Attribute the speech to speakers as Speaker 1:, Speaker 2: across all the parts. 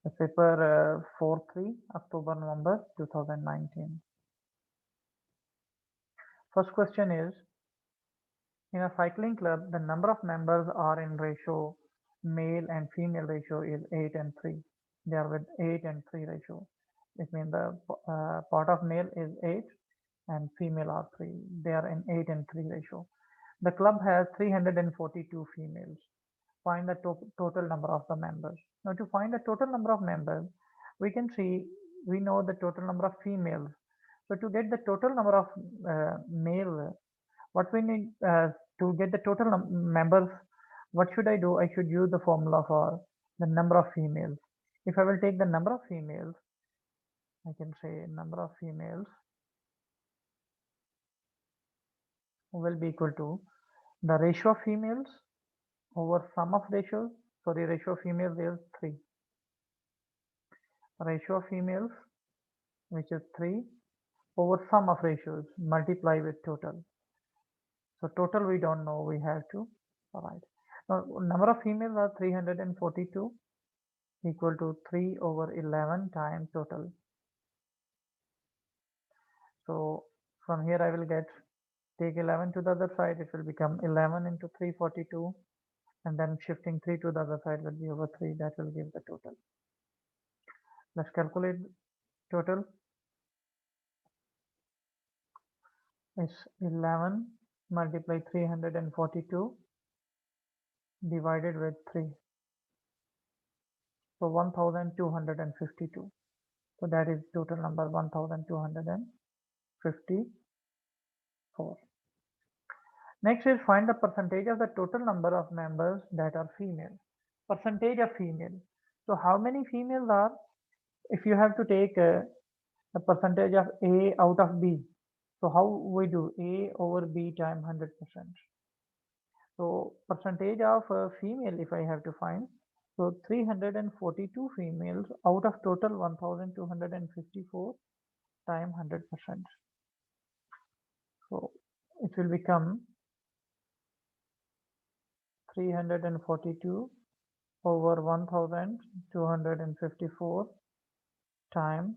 Speaker 1: The paper 4-3, October, November 2019. First question is, in a cycling club, the number of members are in ratio, male and female ratio is 8 and 3. They are with 8 and 3 ratio. It means the part of male is 8 and female are 3. They are in 8 and 3 ratio. The club has 342 females. Find the total number of the members. Now to find the total number of members, we can see, we know the total number of females. So to get the total number of male, what we need to get the total members, what should I do? I should use the formula for the number of females. If I will take the number of females, I can say number of females will be equal to the ratio of females over sum of ratios. Sorry, ratio of females is 3. Ratio of females, which is 3, over sum of ratios, multiply with total. So total we don't know, we have to write. Now number of females are 342 equal to 3 over 11 times total. So from here I will get, take 11 to the other side, it will become 11 into 342, and then shifting 3 to the other side will be over 3. That will give the total. Let's calculate total. Is 11 multiply 342 divided with 3. So 1252. So that is total number 1254. Next is find the percentage of the total number of members that are female. Percentage of female. So how many females are, if you have to take the percentage of A out of B. So how we do A over B times 100%. So percentage of female, if I have to find, so 342 females out of total 1254 times 100%. So it will become 342 over 1254 times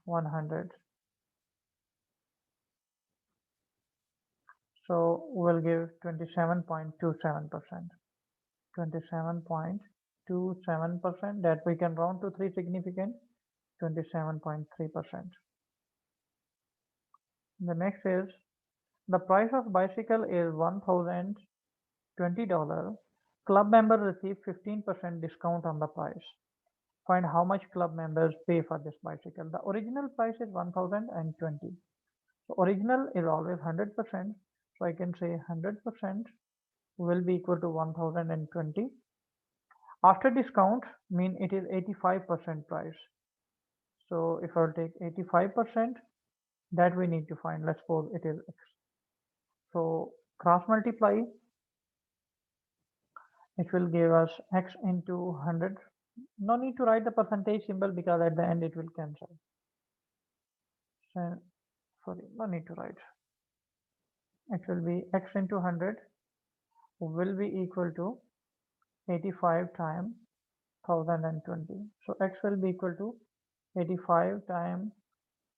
Speaker 1: 100. So we'll give 27.27%. 27.27%, that we can round to 3 significant, 27.3%. The next is, the price of bicycle is $1,020. Club members receive 15% discount on the price. Find how much club members pay for this bicycle. The original price is 1020. So original is always 100%. So I can say 100% will be equal to 1020. After discount, mean it is 85% price. So if I will take 85%, that we need to find. Let's suppose it is X. So cross multiply, it will give us X into 100. No need to write the percentage symbol because at the end it will cancel. So, sorry, no need to write. It will be X into 100 will be equal to 85 times 1020. So X will be equal to 85 times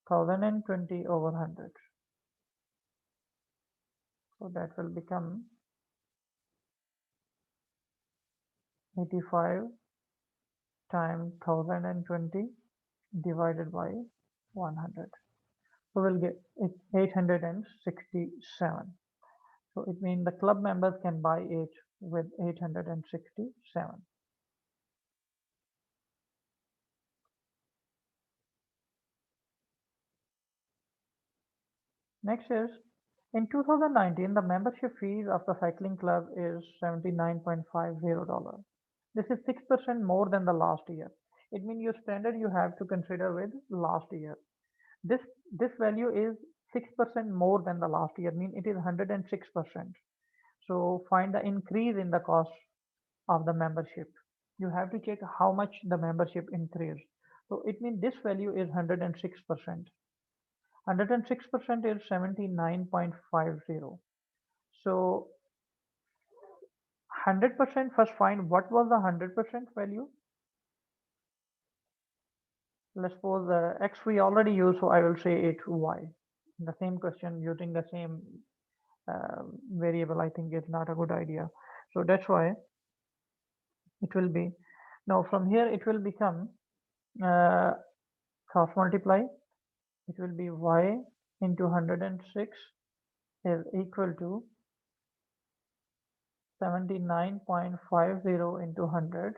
Speaker 1: 1020 over 100. So that will become 85 times 1020 divided by 100. So we'll get it 867. So it means the club members can buy it with 867. Next is, in 2019, the membership fees of the cycling club is $79.50. This is 6% more than the last year. It means your standard you have to consider with last year. This value is 6% more than the last year, mean it is 106%. So find the increase in the cost of the membership. You have to check how much the membership increased. So it means this value is 106%. 106% is 79.50. So 100%, first find what was the 100% value. Let's suppose x we already use, so I will say it y. The same question using the same variable, I think is not a good idea. So that's why it will be, now from here it will become uh, cross multiply. It will be y into 106 is equal to 79.50 into 100.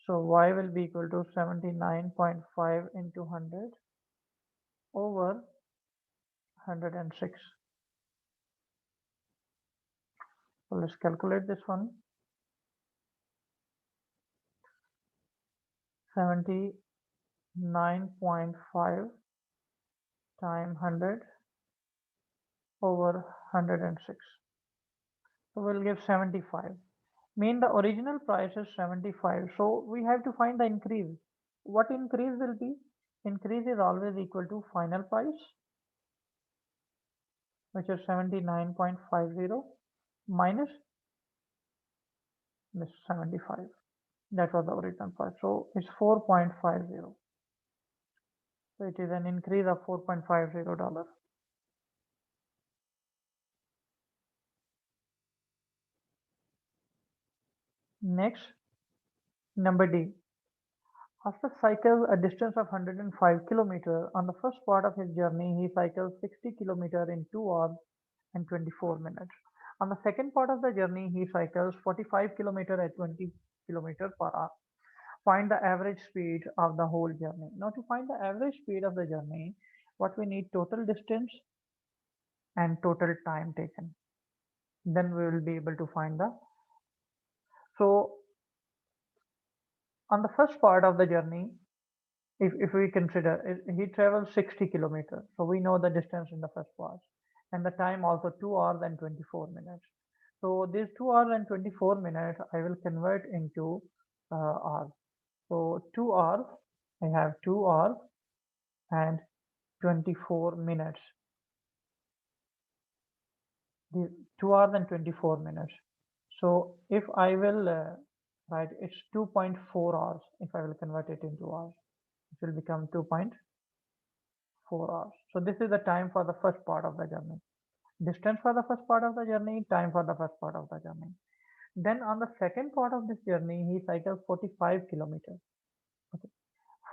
Speaker 1: So y will be equal to 79.5 into 100 over 106. So let's calculate this one. 79.5 times 100 over 106. So we'll give 75. Mean the original price is 75. So we have to find the increase. What increase will be? Increase is always equal to final price, which is 79.50 minus this 75. That was the original price. So it's 4.50. So it is an increase of $4.50. Next, number D. After cycle a distance of 105 kilometers, on the first part of his journey, he cycles 60 kilometers in 2 hours and 24 minutes. On the second part of the journey, he cycles 45 kilometers at 20 kilometers per hour. Find the average speed of the whole journey. Now, to find the average speed of the journey, what we need total distance and total time taken. Then we will be able to find the. So, on the first part of the journey, if we consider he travels 60 kilometers, so we know the distance in the first part and the time also 2 hours and 24 minutes. So these 2 hours and 24 minutes I will convert into hours. So 2 hours, I have 2 hours and 24 minutes. The 2 hours and 24 minutes. So if I will write, it's 2.4 hours. If I will convert it into hours, it will become 2.4 hours. So this is the time for the first part of the journey. Distance for the first part of the journey, time for the first part of the journey. Then on the second part of this journey, he cycles 45 kilometers. Okay.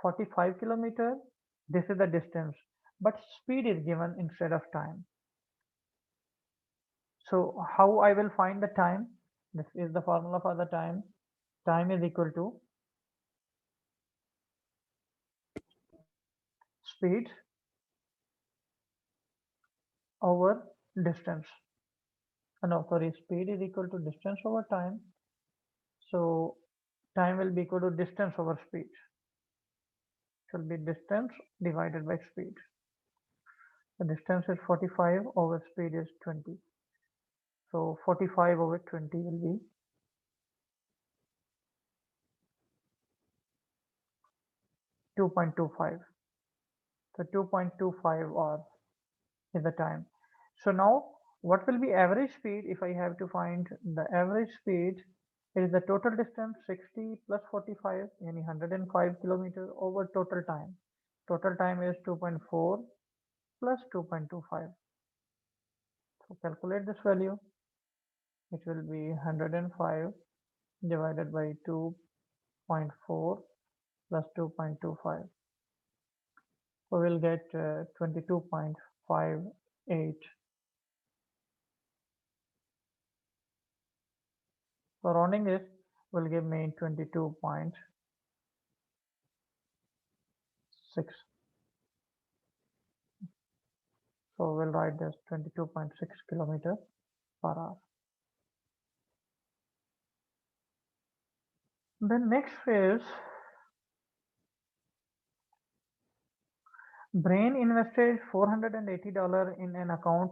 Speaker 1: 45 kilometers, this is the distance, but speed is given instead of time. So how I will find the time? This is the formula for the time. Time is equal to speed over distance. No, sorry, speed is equal to distance over time. So time will be equal to distance over speed. It will be distance divided by speed. The distance is 45 over speed is 20. So 45 over 20 will be 2.25. So 2.25 hours is the time. So now what will be average speed if I have to find the average speed? It is the total distance 60 plus 45, yani 105 kilometers over total time. Total time is 2.4 plus 2.25. So calculate this value. It will be 105 divided by 2.4 plus 2.25. So we'll get 22.58. So rounding this will give me 22.6. So we'll write this 22.6 kilometers per hour. Then next is Brain invested $480 in an account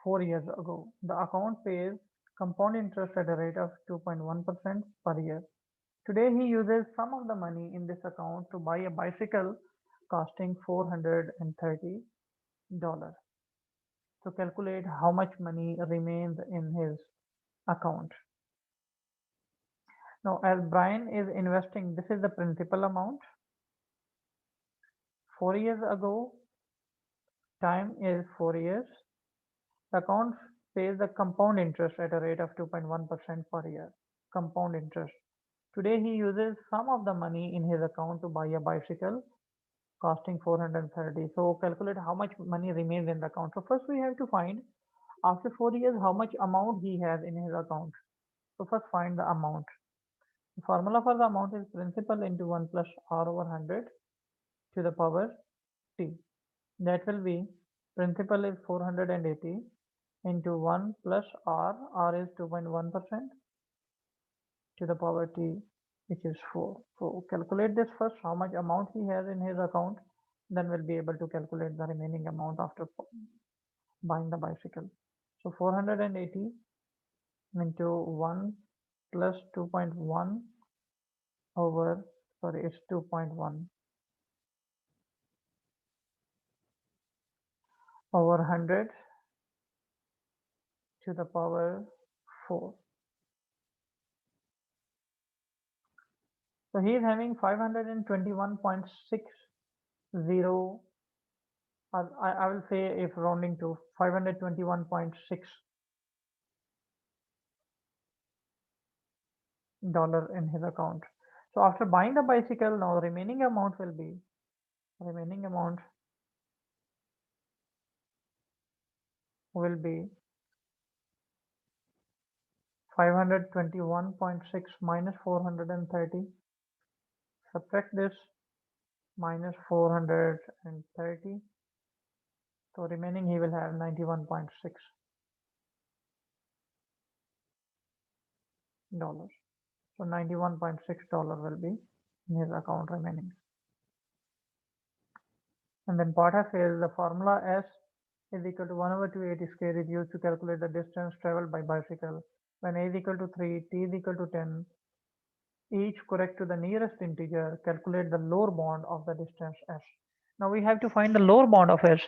Speaker 1: 4 years ago. The account pays compound interest at a rate of 2.1% per year. Today he uses some of the money in this account to buy a bicycle costing $430. To calculate how much money remains in his account. Now, as Brian is investing, this is the principal amount. 4 years ago, time is 4 years. The account pays the compound interest at a rate of 2.1% per year. Compound interest. Today he uses some of the money in his account to buy a bicycle costing 430. So calculate how much money remains in the account. So first we have to find after 4 years how much amount he has in his account. So first find the amount. The formula for the amount is principal into 1 plus r over 100 to the power t. That will be principal is 480 into 1 plus r is 2.1% to the power t, which is 4. So calculate this first, how much amount he has in his account, then we'll be able to calculate the remaining amount after buying the bicycle. So 480 into 1 plus 2.1 over, sorry, it's 2.1 over 100 to the power 4. So he is having 521.60, or I will say if rounding to 521.6 dollar in his account. So after buying the bicycle, now the remaining amount will be 521.6 minus 430. Subtract this minus 430. So remaining he will have 91.6 dollars. So $91.6 will be in his account remaining. And then part F is the formula S is equal to 1 over 280 square is used to calculate the distance traveled by bicycle. When A is equal to 3, T is equal to 10, each correct to the nearest integer, calculate the lower bound of the distance S. Now we have to find the lower bound of S,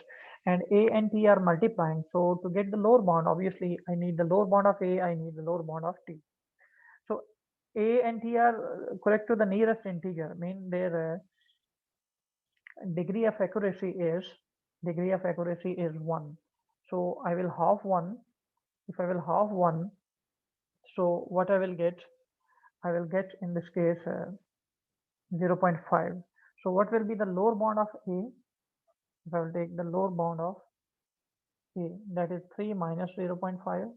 Speaker 1: and A and T are multiplying. So to get the lower bound, obviously I need the lower bound of A, I need the lower bound of T. So A and T are correct to the nearest integer, mean their degree of accuracy is 1. So I will half 1. If I will half 1, so what I will get? I will get in this case 0.5. So what will be the lower bound of A? If I will take the lower bound of A, that is 3 minus 0.5,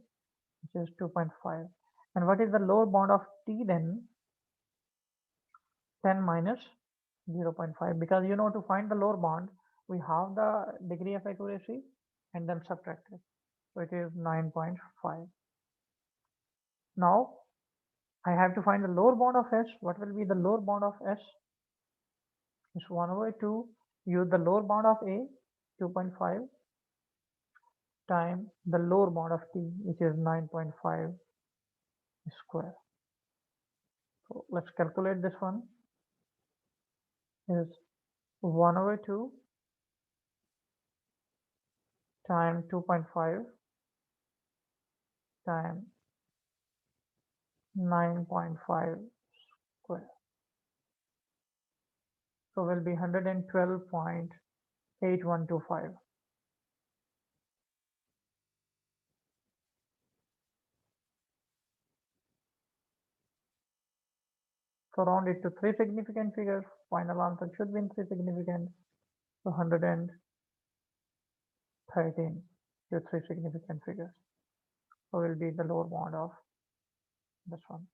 Speaker 1: which is 2.5. And what is the lower bound of T then? 10 minus 0.5, because you know to find the lower bound, we have the degree of accuracy and then subtract it. So it is 9.5. Now I have to find the lower bound of S. What will be the lower bound of S? It's 1 over 2. Use the lower bound of A, 2.5, times the lower bound of T, which is 9.5 square. So let's calculate this one. Is 1 over 2 times 2.5 times 9.5 square. So will be 112.8125. So round it to three significant figures. Final answer should be in three significant. So 113 to three significant figures. So will be the lower bound of this one.